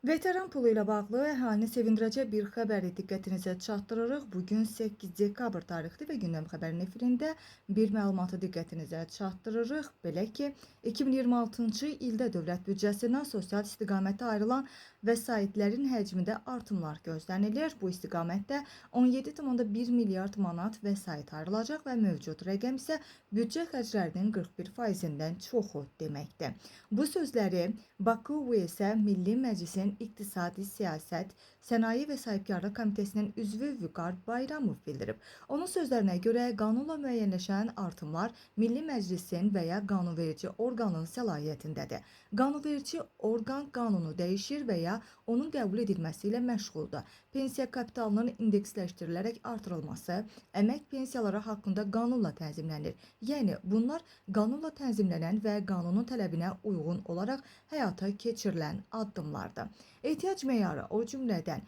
Veteran pulu ilə bağlı əhalini sevindirəcək bir xəbəri diqqətinizə çatdırırıq. Bugün 8 dekabr tarixli və gündəm xəbərinin efirində bir məlumatı diqqətinizə çatdırırıq. Belə ki, 2026-cı ildə dövlət büdcəsindən sosial istiqamətə ayrılan vəsaitlərin həcmində artımlar gözlənilir. Bu istiqamətdə 17,1 milyard manat vəsait ayrılacaq və mövcud rəqəm isə büdcə xərclərinin 41%-dən çoxu deməkdir. Bu sözləri Bakı UES Milli Məclisin İqtisadi Siyasət, Sənaye və Sahibkarlıq Komitəsinin üzvü Vüqar Bayramov bildirib. Onun sözlərinə görə qanunla müəyyənləşən artımlar Milli Məclisin və ya qanunverici orqanın səlahiyyətindədir. Qanunverici orqan qanunu dəyişir və ya onun qəbul edilməsi ilə məşğuldur. Pensiya kapitalının indeksləşdirilərək artırılması, əmək pensiyaları haqqında qanunla tənzimlənir. Yəni, bunlar qanunla tənzimlənən və qanunun tələbinə uyğun olaraq həyata keçirilən addımlardır. Ehtiyac meyarı, o cümlədən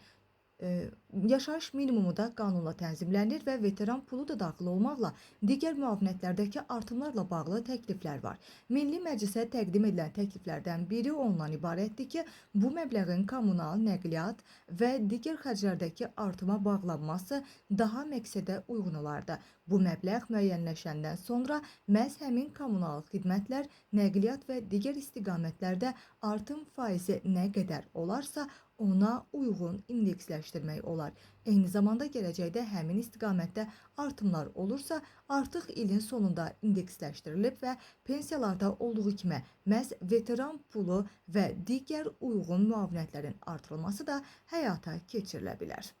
yaşayış minimumu da qanunla tənzimlənir və veteran pulu da daxil olmaqla digər müavinətlərdəki artımlarla bağlı təkliflər var. Milli Məclisə təqdim edilən təkliflərdən biri ondan ibarətdir ki, bu məbləğin kommunal, nəqliyyat və digər xərclərdəki artıma bağlanması daha məqsədə uyğun olardı. Bu məbləğ müəyyənləşəndən sonra məhz həmin kommunal xidmətlər, nəqliyyat və digər istiqamətlərdə artım faizi nə qədər olarsa, ona uyğun indeksləşdirmək olar. Eyni zamanda gələcəkdə həmin istiqamətdə artımlar olursa, artıq ilin sonunda indeksləşdirilib və pensiyalarda olduğu kimi məhz veteran pulu və digər uyğun müavinətlərin artırılması da həyata keçirilə bilər.